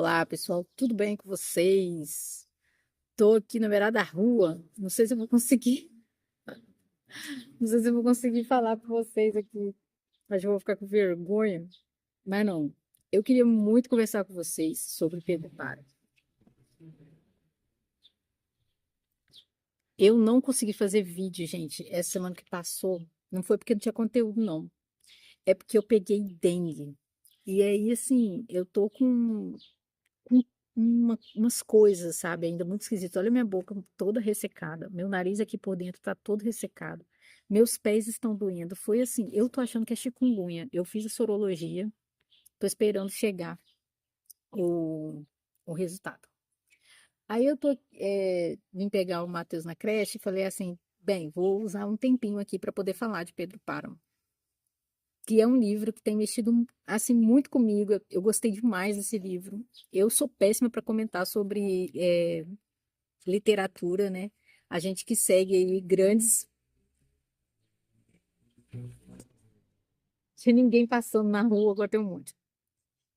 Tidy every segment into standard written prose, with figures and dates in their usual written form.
Olá, pessoal, tudo bem com vocês? Tô aqui na beirada da rua. Não sei se eu vou conseguir falar com vocês aqui. Acho que eu vou ficar com vergonha, mas não. Eu queria muito conversar com vocês sobre Pedro Páramo. Eu não consegui fazer vídeo, gente, essa semana que passou. Não foi porque não tinha conteúdo, não. É porque eu peguei dengue. E aí, assim, eu tô com umas coisas, sabe, ainda muito esquisitas. Olha minha boca toda ressecada, meu nariz aqui por dentro tá todo ressecado, meus pés estão doendo. Foi assim, eu tô achando que é chikungunya. Eu fiz a sorologia, tô esperando chegar o, o resultado. Aí eu vim pegar o Matheus na creche e falei assim, bem, vou usar um tempinho aqui para poder falar de Pedro Páramo, que é um livro que tem mexido assim muito comigo. Eu gostei demais desse livro. Eu sou péssima para comentar sobre literatura, né? A gente que segue aí grandes, sem ninguém passando na rua, agora tem um monte.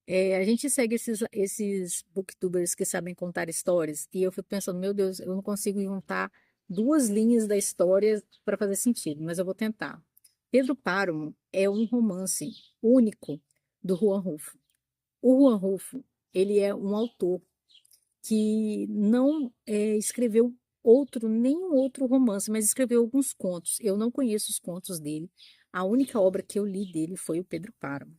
A gente segue esses booktubers que sabem contar histórias, e eu fico pensando, meu Deus, eu não consigo juntar duas linhas da história para fazer sentido, mas eu vou tentar. Pedro Páramo é um romance único do Juan Rulfo. O Juan Rulfo, ele é um autor que não escreveu nenhum outro romance, mas escreveu alguns contos. Eu não conheço os contos dele. A única obra que eu li dele foi o Pedro Páramo.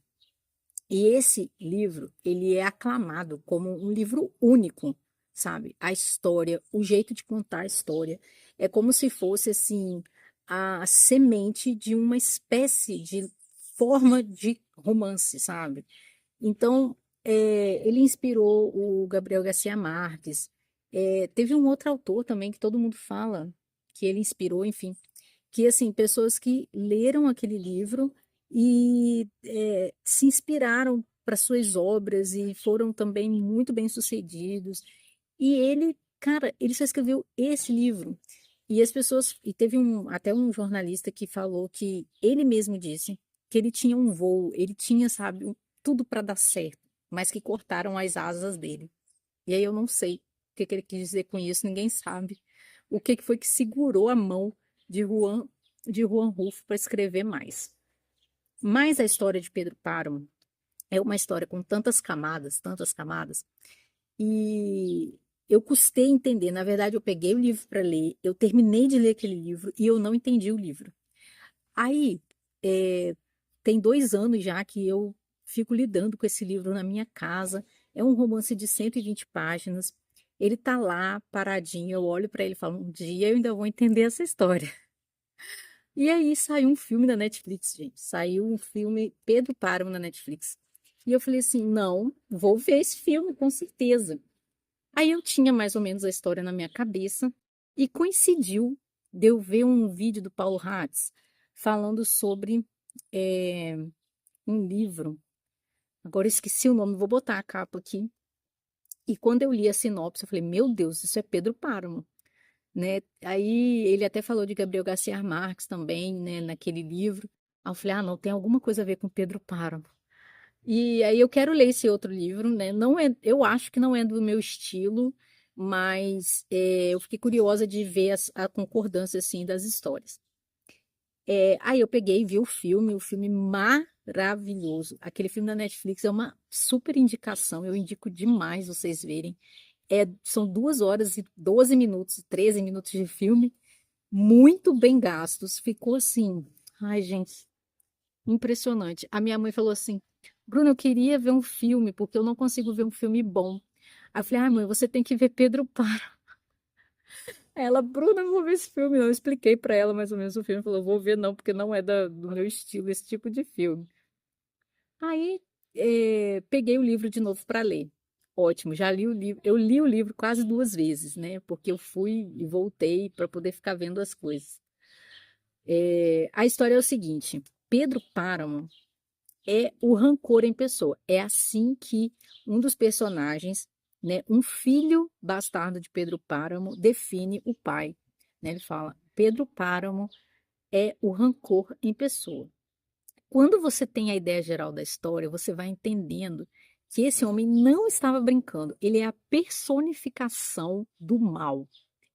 E esse livro, ele é aclamado como um livro único, sabe? A história, o jeito de contar a história, é como se fosse assim a semente de uma espécie de forma de romance, sabe? Então, ele inspirou o Gabriel Garcia Marques. Teve um outro autor também que todo mundo fala que ele inspirou, enfim, que assim, pessoas que leram aquele livro e se inspiraram para suas obras e foram também muito bem-sucedidos. E ele, cara, ele só escreveu esse livro. E as pessoas, e teve até um jornalista que falou que ele mesmo disse que ele tinha um voo, ele tinha, sabe, tudo para dar certo, mas que cortaram as asas dele. E aí eu não sei o que ele quis dizer com isso, ninguém sabe. O que foi que segurou a mão de Juan Rulfo para escrever mais. Mas a história de Pedro Páramo é uma história com tantas camadas, e eu custei entender. Na verdade, eu peguei o livro para ler, eu terminei de ler aquele livro e eu não entendi o livro. Aí, tem 2 anos já que eu fico lidando com esse livro na minha casa. É um romance de 120 páginas. Ele tá lá, paradinho. Eu olho para ele e falo, um dia eu ainda vou entender essa história. E aí saiu um filme da Netflix, gente. Saiu um filme Pedro Páramo na Netflix. E eu falei assim, não, vou ver esse filme, com certeza. Aí eu tinha mais ou menos a história na minha cabeça e coincidiu de eu ver um vídeo do Paulo Hatz falando sobre eh, um livro. Agora eu esqueci o nome, vou botar a capa aqui. E quando eu li a sinopse, eu falei, meu Deus, isso é Pedro Páramo, né? Aí ele até falou de Gabriel Garcia Marques também, né, naquele livro. Aí eu falei, ah, não, tem alguma coisa a ver com Pedro Páramo. E aí eu quero ler esse outro livro, né? Não é, eu acho que não é do meu estilo, mas eu fiquei curiosa de ver a concordância assim das histórias. Aí eu peguei e vi o filme maravilhoso. Aquele filme da Netflix é uma super indicação, eu indico demais vocês verem. São 2 horas e 12 minutos, 13 minutos de filme, muito bem gastos. Ficou assim, ai gente, impressionante. A minha mãe falou assim, Bruna, eu queria ver um filme, porque eu não consigo ver um filme bom. Aí eu falei, ai mãe, você tem que ver Pedro Páramo. Ela, Bruna, não vou ver esse filme, não. Eu expliquei pra ela mais ou menos o filme. Falou, vou ver não, porque não é do meu estilo esse tipo de filme. Aí, peguei o livro de novo para ler. Ótimo, já li o livro. Eu li o livro quase 2 vezes, né? Porque eu fui e voltei para poder ficar vendo as coisas. A história é o seguinte: Pedro Páramo é o rancor em pessoa. É assim que um dos personagens, né, um filho bastardo de Pedro Páramo, define o pai. Né? Ele fala: Pedro Páramo é o rancor em pessoa. Quando você tem a ideia geral da história, você vai entendendo que esse homem não estava brincando. Ele é a personificação do mal,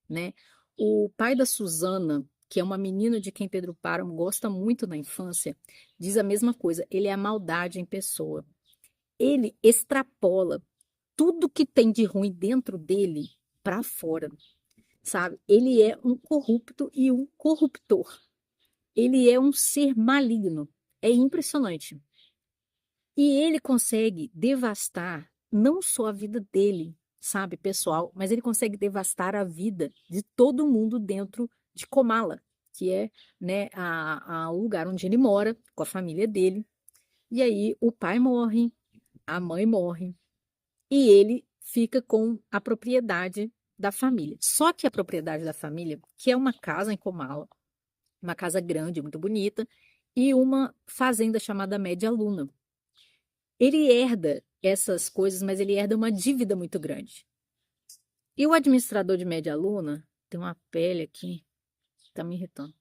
né? O pai da Susana, que é uma menina de quem Pedro Páramo gosta muito na infância, diz a mesma coisa. Ele é a maldade em pessoa. Ele extrapola tudo que tem de ruim dentro dele para fora, sabe? Ele é um corrupto e um corruptor. Ele é um ser maligno. É impressionante. E ele consegue devastar não só a vida dele, sabe, pessoal, mas ele consegue devastar a vida de todo mundo dentro de Comala, que é, né, o lugar onde ele mora, com a família dele. E aí o pai morre, a mãe morre, e ele fica com a propriedade da família. Só que a propriedade da família, que é uma casa em Comala, uma casa grande, muito bonita, e uma fazenda chamada Média Luna. Ele herda essas coisas, mas ele herda uma dívida muito grande. E o administrador de Média Luna, tem uma pele aqui, tá me irritando.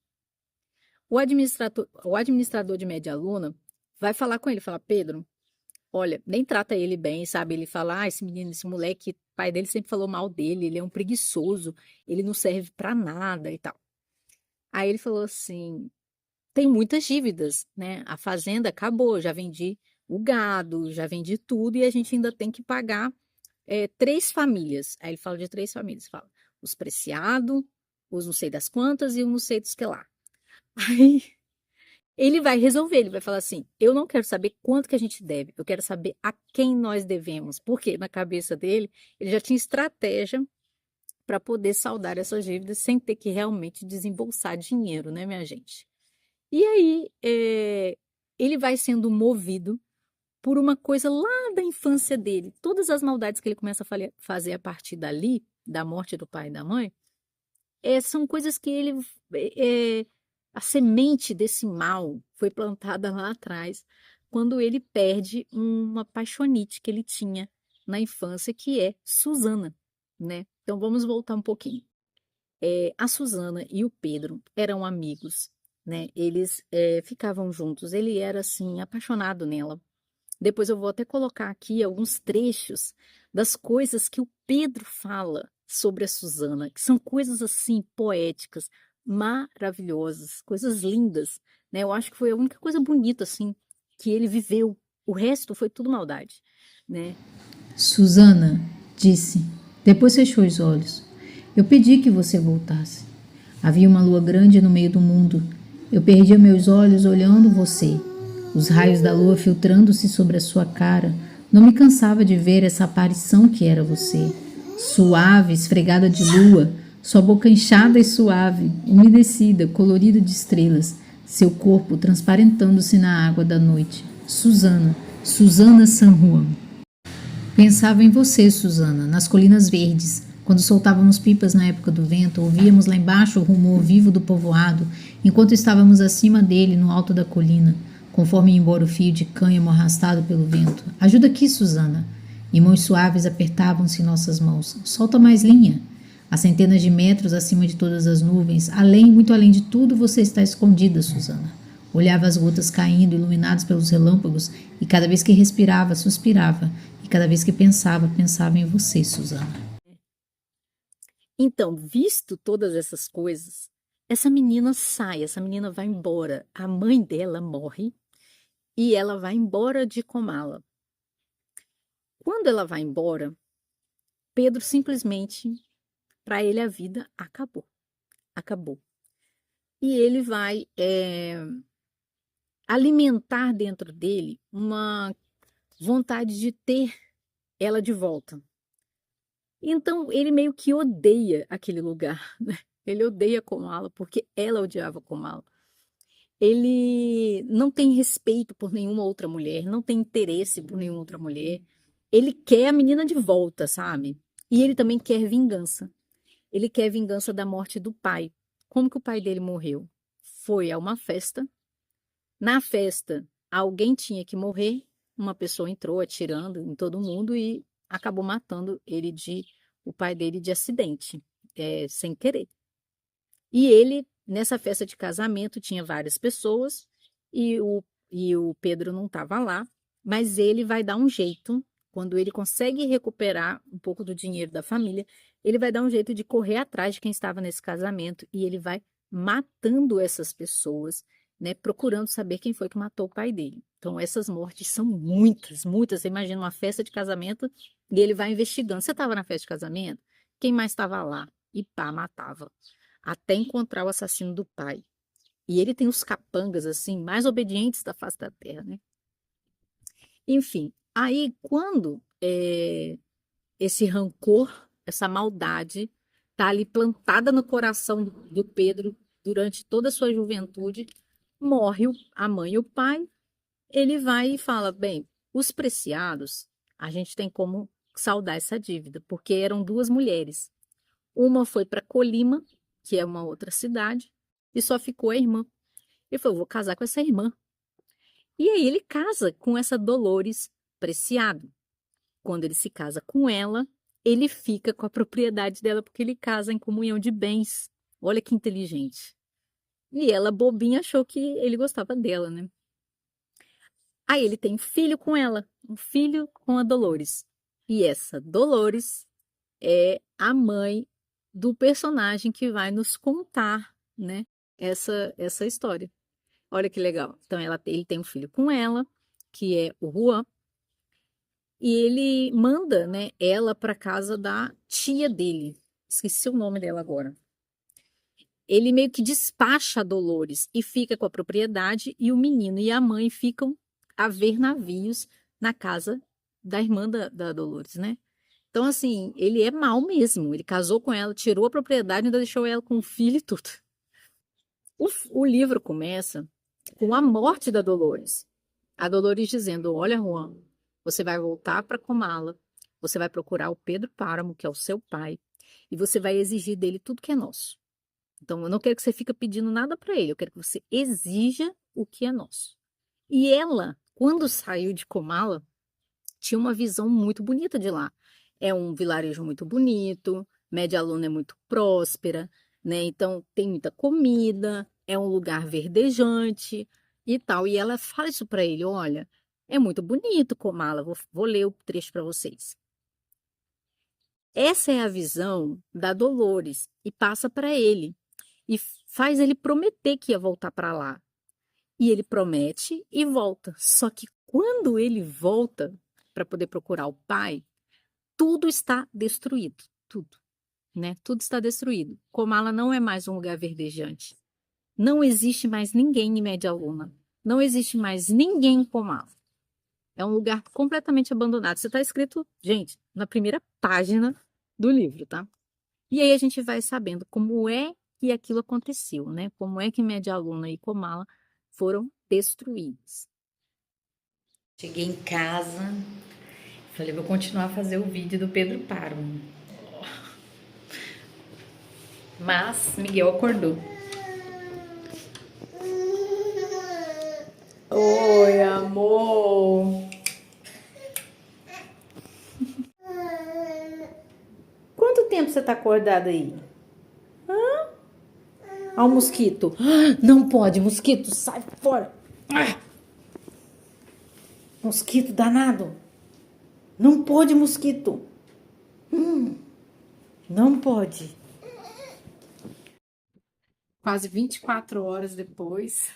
O administrador de Média Luna vai falar com ele, fala, Pedro, olha, nem trata ele bem, sabe? Ele fala, esse menino, esse moleque, o pai dele sempre falou mal dele, ele é um preguiçoso, ele não serve pra nada e tal. Aí ele falou assim, tem muitas dívidas, né? A fazenda acabou, já vendi o gado, já vendi tudo e a gente ainda tem que pagar 3 famílias. Aí ele fala de 3 famílias, fala os Preciado, os não sei das quantas e os não sei dos que lá. Aí ele vai resolver, ele vai falar assim, eu não quero saber quanto que a gente deve, eu quero saber a quem nós devemos, porque na cabeça dele, ele já tinha estratégia para poder saldar essas dívidas sem ter que realmente desembolsar dinheiro, né, minha gente? E aí, ele vai sendo movido por uma coisa lá da infância dele. Todas as maldades que ele começa a fazer a partir dali, da morte do pai e da mãe, são coisas que ele. A semente desse mal foi plantada lá atrás, quando ele perde uma paixonite que ele tinha na infância, que é Susana, né? Então vamos voltar um pouquinho. A Susana e o Pedro eram amigos, né? Eles ficavam juntos. Ele era assim apaixonado nela. Depois eu vou até colocar aqui alguns trechos das coisas que o Pedro fala sobre a Susana, que são coisas assim poéticas, maravilhosas, coisas lindas, né? Eu acho que foi a única coisa bonita assim que ele viveu. O resto foi tudo maldade, né? Susana, disse. Depois fechou os olhos. Eu pedi que você voltasse. Havia uma lua grande no meio do mundo. Eu perdia meus olhos olhando você. Os raios da lua filtrando-se sobre a sua cara. Não me cansava de ver essa aparição que era você. Suave, esfregada de lua, sua boca inchada e suave, umedecida, colorida de estrelas, seu corpo transparentando-se na água da noite. Susana, Susana San Juan. Pensava em você, Susana, nas colinas verdes. Quando soltávamos pipas na época do vento, ouvíamos lá embaixo o rumor vivo do povoado, enquanto estávamos acima dele, no alto da colina, conforme ia embora o fio de cânhamo arrastado pelo vento. Ajuda aqui, Susana. E mãos suaves apertavam-se em nossas mãos. Solta mais linha. A centenas de metros acima de todas as nuvens, além, muito além de tudo, você está escondida, Susana. Olhava as gotas caindo, iluminadas pelos relâmpagos, e cada vez que respirava, suspirava, e cada vez que pensava, pensava em você, Susana. Então, visto todas essas coisas, essa menina sai, essa menina vai embora. A mãe dela morre e ela vai embora de Comala. Quando ela vai embora, Pedro simplesmente, para ele a vida acabou. Acabou. E ele vai alimentar dentro dele uma vontade de ter ela de volta. Então, ele meio que odeia aquele lugar, né? Ele odeia Comala porque ela odiava Comala. Ele não tem respeito por nenhuma outra mulher, não tem interesse por nenhuma outra mulher. Ele quer a menina de volta, sabe? E ele também quer vingança. Ele quer vingança da morte do pai. Como que o pai dele morreu? Foi a uma festa. Na festa, alguém tinha que morrer. Uma pessoa entrou atirando em todo mundo e acabou matando o pai dele de acidente, sem querer. E ele, nessa festa de casamento, tinha várias pessoas e o Pedro não estava lá, mas ele vai dar um jeito quando ele consegue recuperar um pouco do dinheiro da família, ele vai dar um jeito de correr atrás de quem estava nesse casamento e ele vai matando essas pessoas, né, procurando saber quem foi que matou o pai dele. Então, essas mortes são muitas, muitas. Você imagina uma festa de casamento e ele vai investigando. Você estava na festa de casamento? Quem mais estava lá? E pá, matava. Até encontrar o assassino do pai. E ele tem os capangas, assim, mais obedientes da face da terra, né? Enfim, aí quando esse rancor, essa maldade, tá ali plantada no coração do Pedro durante toda a sua juventude, morre a mãe e o pai, ele vai e fala, bem, os preciados, a gente tem como saldar essa dívida, porque eram duas mulheres. Uma foi para Colima, que é uma outra cidade, e só ficou a irmã. Ele falou, vou casar com essa irmã. E aí ele casa com essa Dolores Preciado. Quando ele se casa com ela, ele fica com a propriedade dela porque ele casa em comunhão de bens. Olha que inteligente. E ela, bobinha, achou que ele gostava dela, né? Aí ele tem um filho com ela, um filho com a Dolores. E essa Dolores é a mãe do personagem que vai nos contar, né, essa história. Olha que legal. Então ele tem um filho com ela, que é o Juan, e ele manda, né, ela para casa da tia dele. Esqueci o nome dela agora. Ele meio que despacha a Dolores e fica com a propriedade e o menino e a mãe ficam a ver navios na casa da irmã da Dolores, né? Então, assim, ele é mau mesmo. Ele casou com ela, tirou a propriedade e ainda deixou ela com o filho e tudo. O livro começa com a morte da Dolores. A Dolores dizendo: Olha, Juan, você vai voltar para Comala, você vai procurar o Pedro Páramo, que é o seu pai, e você vai exigir dele tudo que é nosso. Então, eu não quero que você fique pedindo nada para ele, eu quero que você exija o que é nosso. E ela, quando saiu de Comala, tinha uma visão muito bonita de lá. É um vilarejo muito bonito, Média Luna é muito próspera, né? Então tem muita comida, é um lugar verdejante e tal. E ela fala isso para ele: olha, é muito bonito Comala, vou ler o trecho para vocês. Essa é a visão da Dolores e passa para ele e faz ele prometer que ia voltar para lá. E ele promete e volta. Só que quando ele volta para poder procurar o pai, tudo está destruído, tudo, né? Tudo está destruído. Comala não é mais um lugar verdejante. Não existe mais ninguém em Média Luna. Não existe mais ninguém em Comala. É um lugar completamente abandonado. Isso está escrito, gente, na primeira página do livro, tá? E aí a gente vai sabendo como é que aquilo aconteceu, né? Como é que Média Luna e Comala foram destruídos. Cheguei em casa, falei, vou continuar a fazer o vídeo do Pedro Páramo. Mas Miguel acordou. Oi, amor. Quanto tempo você tá acordado aí? Hã? Ó o mosquito. Não pode, mosquito, sai fora. Mosquito danado. Não pode, mosquito. Não pode. Quase 24 horas depois,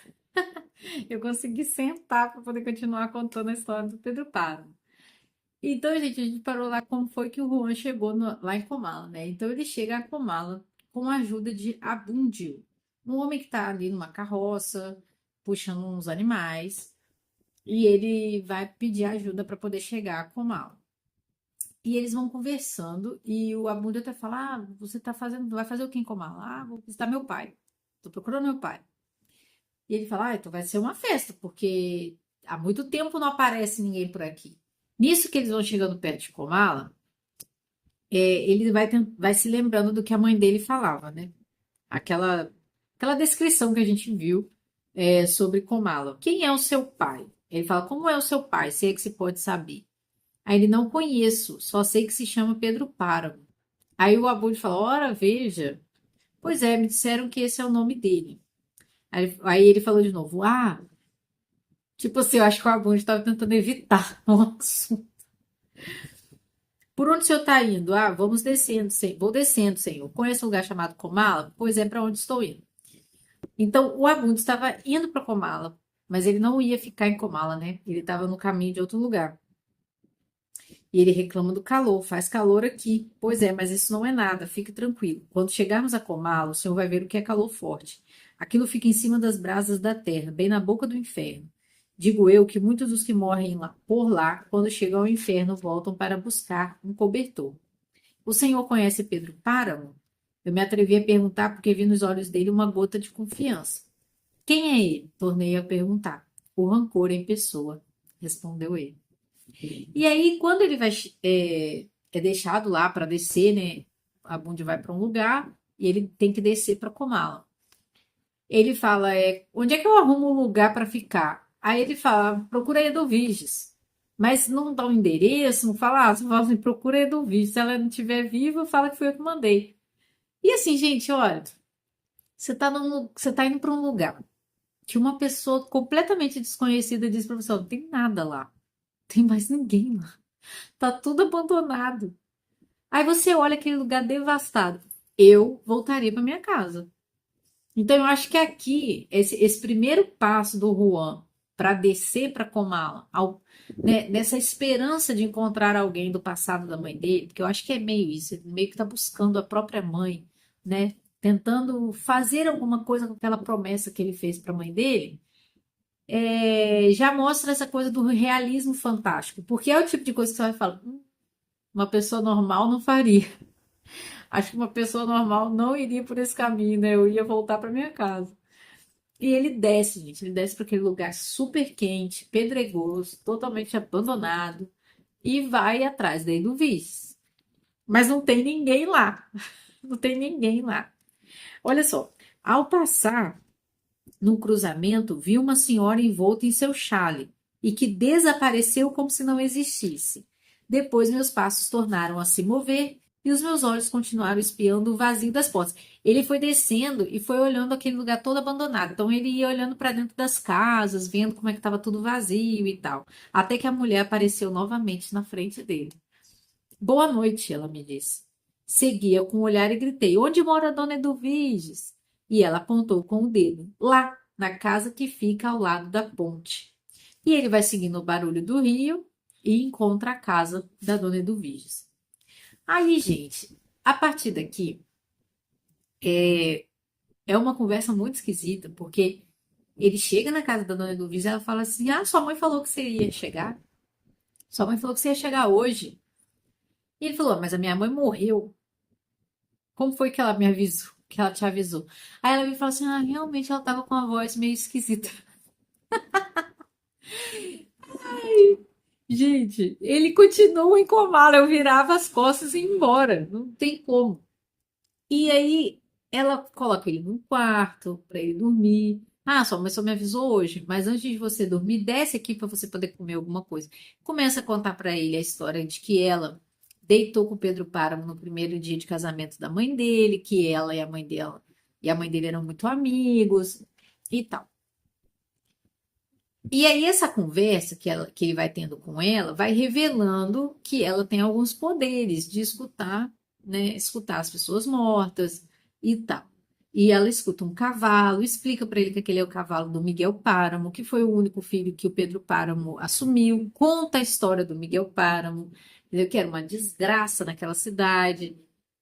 eu consegui sentar para poder continuar contando a história do Pedro Páramo. Então, gente, a gente parou lá como foi que o Juan chegou lá em Comala, né? Então, ele chega a Comala com a ajuda de Abundio, um homem que está ali numa carroça, puxando uns animais, e ele vai pedir ajuda para poder chegar a Comala. E eles vão conversando, e o Abundio até fala: Ah, você vai fazer o que em Comala? Ah, vou visitar meu pai. Tô procurando meu pai. E ele fala: Ah, então vai ser uma festa, porque há muito tempo não aparece ninguém por aqui. Nisso que eles vão chegando perto de Comala, ele vai se lembrando do que a mãe dele falava, né? Aquela descrição que a gente viu sobre Comala. Quem é o seu pai? Ele fala: Como é o seu pai? Se é que se pode saber. Aí ele: Não conheço, só sei que se chama Pedro Páramo. Aí o Abud fala: Ora, veja. Pois é, me disseram que esse é o nome dele. Aí ele falou de novo: Ah, tipo assim, eu acho que o Abud estava tentando evitar o assunto. Por onde o senhor está indo? Ah, vamos descendo, vou descendo, senhor. Conhece um lugar chamado Comala? Pois é, para onde estou indo. Então, o Abundo estava indo para Comala, mas ele não ia ficar em Comala, né? Ele estava no caminho de outro lugar. E ele reclama do calor, faz calor aqui. Pois é, mas isso não é nada, fique tranquilo. Quando chegarmos a Comala, o senhor vai ver o que é calor forte. Aquilo fica em cima das brasas da terra, bem na boca do inferno. Digo eu que muitos dos que morrem lá, por lá, quando chegam ao inferno, voltam para buscar um cobertor. O senhor conhece Pedro Páramo? Eu me atrevi a perguntar porque vi nos olhos dele uma gota de confiança. Quem é ele? Tornei a perguntar. O rancor em pessoa, respondeu ele. E aí, quando ele vai, é deixado lá para descer, né? A Bund vai para um lugar e ele tem que descer para Comala. Ele fala, onde é que eu arrumo um lugar para ficar? Aí ele fala, procura Edoviges. Mas não dá o endereço, não fala, você fala assim, procura Edoviges. Se ela não estiver viva, fala que foi eu que mandei. E assim, gente, olha, você tá indo para um lugar que uma pessoa completamente desconhecida diz para você, ó, não tem nada lá, não tem mais ninguém lá, tá tudo abandonado. Aí você olha aquele lugar devastado. Eu voltaria para minha casa. Então eu acho que aqui esse primeiro passo do Juan para descer para Comala, né, nessa esperança de encontrar alguém do passado da mãe dele, porque eu acho que é meio isso, ele meio que está buscando a própria mãe, né, tentando fazer alguma coisa com aquela promessa que ele fez para a mãe dele. Já mostra essa coisa do realismo fantástico, porque é o tipo de coisa que você vai falar, uma pessoa normal não faria. Acho que uma pessoa normal não iria por esse caminho, né? Eu ia voltar para minha casa. E ele desce, gente, ele desce para aquele lugar super quente, pedregoso, totalmente abandonado e vai atrás daí do vice. Mas não tem ninguém lá. Não tem ninguém lá. Olha só, ao passar num cruzamento, vi uma senhora envolta em seu chale e que desapareceu como se não existisse. Depois meus passos tornaram a se mover e os meus olhos continuaram espiando o vazio das portas. Ele foi descendo e foi olhando aquele lugar todo abandonado. Então ele ia olhando para dentro das casas, vendo como é que estava tudo vazio e tal. Até que a mulher apareceu novamente na frente dele. Boa noite, ela me disse. Seguia com o olhar e gritei: Onde mora a dona Eduviges? E ela apontou com o dedo: Lá, na casa que fica ao lado da ponte. E ele vai seguindo o barulho do rio e encontra a casa da dona Eduviges. Aí, gente, a partir daqui é uma conversa muito esquisita, porque ele chega na casa da dona Eduviges e ela fala assim: Ah, sua mãe falou que você ia chegar. Sua mãe falou que você ia chegar hoje. E ele falou: Mas a minha mãe morreu. Como foi que ela me avisou? Que ela te avisou? Aí ela me falou assim: Ah, realmente ela tava com uma voz meio esquisita. Gente, ele continua em comala. Eu virava as costas e ia embora. Não tem como. E aí ela coloca ele num quarto para ele dormir. Ah, sua mãe só me avisou hoje, mas antes de você dormir, desce aqui para você poder comer alguma coisa. Começa a contar para ele a história de que ela deitou com o Pedro Páramo no primeiro dia de casamento da mãe dele, que ela e a mãe dele eram muito amigos e tal. E aí essa conversa que ele vai tendo com ela vai revelando que ela tem alguns poderes de escutar, né, escutar as pessoas mortas e tal. E ela escuta um cavalo, explica para ele que aquele é o cavalo do Miguel Páramo, que foi o único filho que o Pedro Páramo assumiu, conta a história do Miguel Páramo, entendeu? Que era uma desgraça naquela cidade,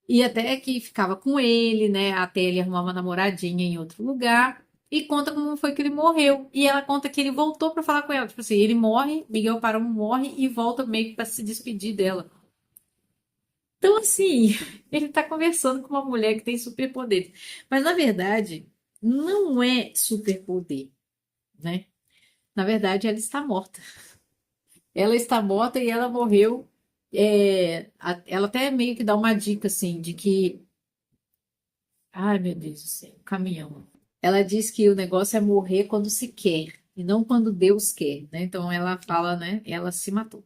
e até que ficava com ele, né, até ele arrumar uma namoradinha em outro lugar. E conta como foi que ele morreu. E ela conta que ele voltou para falar com ela. Tipo assim, ele morre, Miguel Páramo morre e volta meio que para se despedir dela. Então, assim, ele tá conversando com uma mulher que tem superpoderes. Mas, na verdade, não é superpoder, né? Na verdade, ela está morta. Ela está morta e ela morreu. Ela até meio que dá uma dica, assim, de que. Ai, meu Deus do céu, caminhão. Ela diz que o negócio é morrer quando se quer e não quando Deus quer, né? Então ela fala, né? Ela se matou.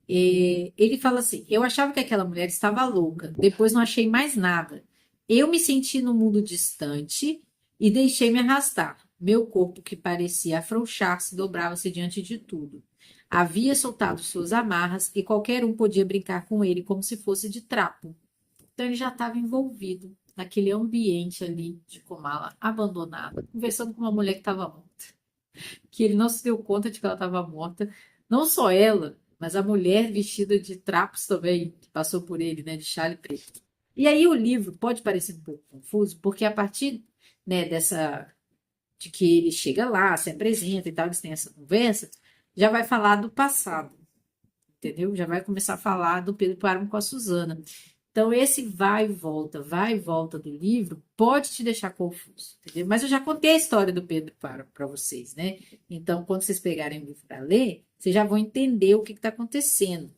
E ele fala assim: Eu achava que aquela mulher estava louca, depois não achei mais nada. Eu me senti no mundo distante e deixei me arrastar. Meu corpo, que parecia afrouxar-se, dobrava-se diante de tudo. Havia soltado suas amarras e qualquer um podia brincar com ele como se fosse de trapo. Então ele já estava envolvido naquele ambiente ali de Comala, abandonada, conversando com uma mulher que estava morta. Que ele não se deu conta de que ela estava morta. Não só ela, mas a mulher vestida de trapos também, que passou por ele, né, de chale preto. E aí o livro pode parecer um pouco confuso, porque a partir, né, dessa de que ele chega lá, se apresenta e tal, eles têm essa conversa, já vai falar do passado, entendeu? Já vai começar a falar do Pedro Páramo com a Susana. Então, esse vai e volta do livro pode te deixar confuso, entendeu? Mas eu já contei a história do Pedro para vocês, né? Então, quando vocês pegarem o livro para ler, vocês já vão entender o que está acontecendo.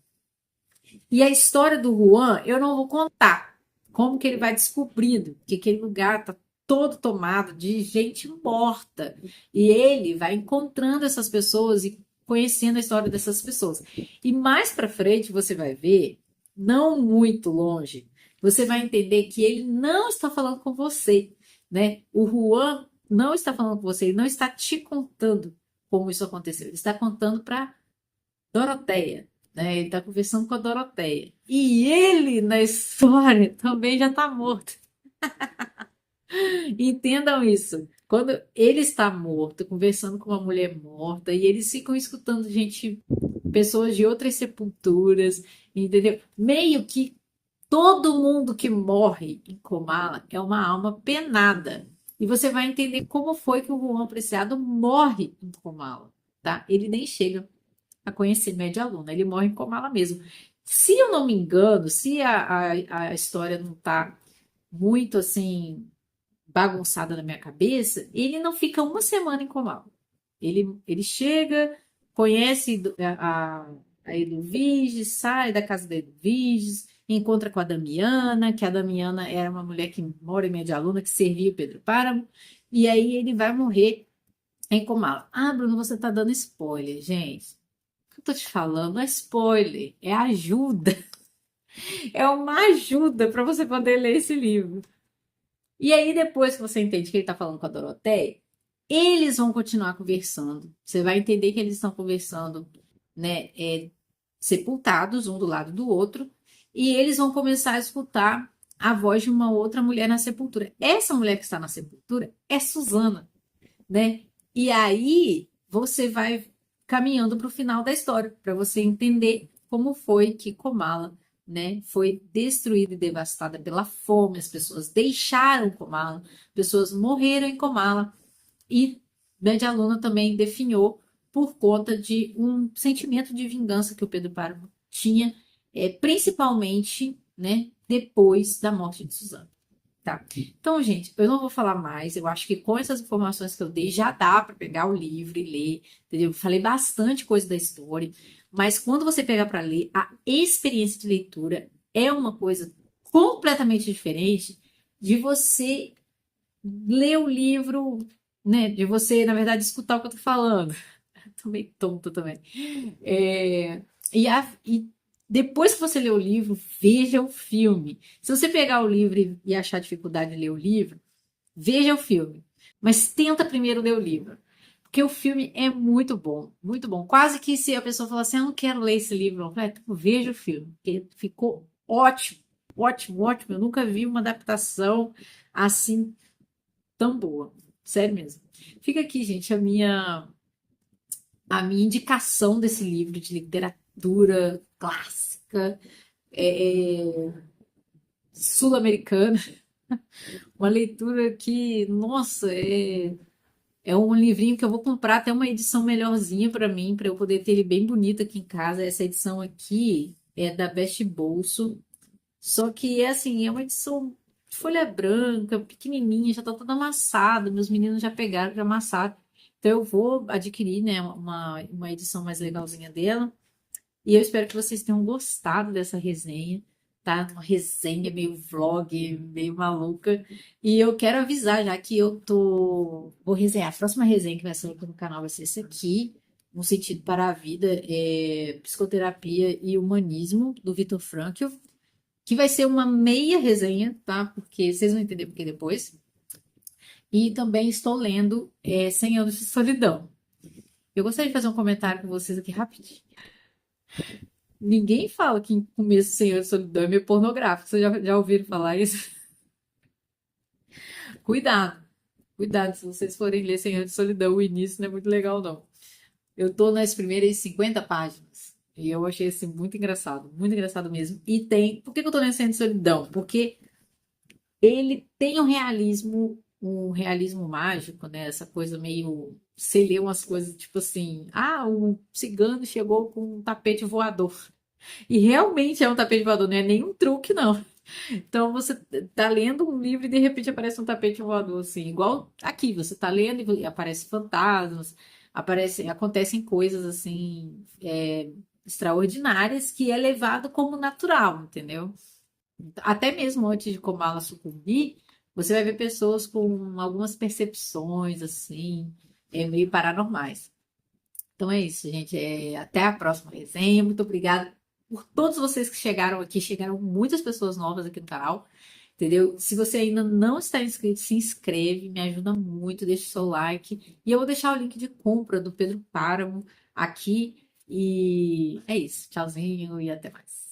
E a história do Juan, eu não vou contar como que ele vai descobrindo que aquele lugar está todo tomado de gente morta. E ele vai encontrando essas pessoas e conhecendo a história dessas pessoas. E mais para frente você vai ver, não muito longe, você vai entender que ele não está falando com você, né? O Juan não está falando com você, ele não está te contando como isso aconteceu. Ele está contando para Doroteia, né? Ele está conversando com a Doroteia. E ele, na história, também já está morto. Entendam isso. Quando ele está morto, conversando com uma mulher morta, e eles ficam escutando gente, pessoas de outras sepulturas, entendeu? Meio que todo mundo que morre em Comala é uma alma penada. E você vai entender como foi que o Juan Preciado morre em Comala, tá? Ele nem chega a conhecer média aluna, ele morre em Comala mesmo. Se eu não me engano, se a história não está muito assim bagunçada na minha cabeça, ele não fica uma semana em Comala. Ele chega, conhece a Edviges, sai da casa da Edviges, encontra com a Damiana, que a Damiana era uma mulher que mora em Medialuna, que servia o Pedro Páramo, e aí ele vai morrer em Comala. Ah, Bruno, você tá dando spoiler, gente. O que eu tô te falando não é spoiler, é ajuda. É uma ajuda para você poder ler esse livro. E aí, depois que você entende que ele está falando com a Doroteia, eles vão continuar conversando. Você vai entender que eles estão conversando, né, sepultados, um do lado do outro, e eles vão começar a escutar a voz de uma outra mulher na sepultura. Essa mulher que está na sepultura é Susana, né? E aí você vai caminhando para o final da história, para você entender como foi que Comala, né, foi destruída e devastada pela fome, as pessoas deixaram Comala, pessoas morreram em Comala, e Medialuna também definhou por conta de um sentimento de vingança que o Pedro Páramo tinha, principalmente, né, depois da morte de Suzana. Tá. Então, gente, eu não vou falar mais. Eu acho que com essas informações que eu dei, já dá para pegar o livro e ler, entendeu? Eu falei bastante coisa da história, mas quando você pegar para ler, a experiência de leitura é uma coisa completamente diferente de você ler o livro, né? De você, na verdade, escutar o que eu tô falando. Tô meio tonta também. E depois que você lê o livro, veja o filme. Se você pegar o livro e achar dificuldade de ler o livro, veja o filme. Mas tenta primeiro ler o livro. Porque o filme é muito bom, muito bom. Quase que se a pessoa falar assim, eu não quero ler esse livro, eu falo, veja o filme, porque ficou ótimo, ótimo, ótimo. Eu nunca vi uma adaptação assim tão boa. Sério mesmo. Fica aqui, gente, a minha indicação desse livro de literatura clássica, sul-americana, uma leitura que, nossa, é um livrinho que eu vou comprar até uma edição melhorzinha para mim, para eu poder ter ele bem bonito aqui em casa. Essa edição aqui é da Best Bolso, só que é assim, é uma edição de folha branca, pequenininha, já tá toda amassada, meus meninos já pegaram, já amassaram. Então eu vou adquirir, né, uma edição mais legalzinha dela. E eu espero que vocês tenham gostado dessa resenha, tá? Uma resenha meio vlog, meio maluca. E eu quero avisar já que vou resenhar. A próxima resenha que vai sair aqui no canal vai ser essa aqui, Um Sentido para a Vida, Psicoterapia e Humanismo, do Viktor Frankl, que vai ser uma meia resenha, tá? Porque vocês vão entender porque depois. E também estou lendo 100 Anos de Solidão. Eu gostaria de fazer um comentário com vocês aqui rapidinho. Ninguém fala que em começo 100 Anos de Solidão é meio pornográfico. Vocês já ouviram falar isso? Cuidado, cuidado se vocês forem ler 100 Anos de Solidão. O início não é muito legal, não. Eu tô nas primeiras 50 páginas. E eu achei assim muito engraçado mesmo. E tem. Por que que eu tô lendo 100 Anos de Solidão? Porque ele tem um realismo mágico, né? Essa coisa meio. Você lê umas coisas tipo assim: ah, um cigano chegou com um tapete voador. E realmente é um tapete voador, não é nenhum truque, não. Então você tá lendo um livro e de repente aparece um tapete voador, assim, igual aqui, você tá lendo e aparece fantasmas, acontecem coisas assim extraordinárias que é levado como natural, entendeu? Até mesmo antes de Comala sucumbir, você vai ver pessoas com algumas percepções assim, meio paranormais. Então é isso, gente. Até a próxima resenha. Muito obrigada por todos vocês que chegaram aqui. Chegaram muitas pessoas novas aqui no canal, entendeu? Se você ainda não está inscrito, se inscreve, me ajuda muito. Deixa o seu like. E eu vou deixar o link de compra do Pedro Páramo aqui. E é isso. Tchauzinho e até mais.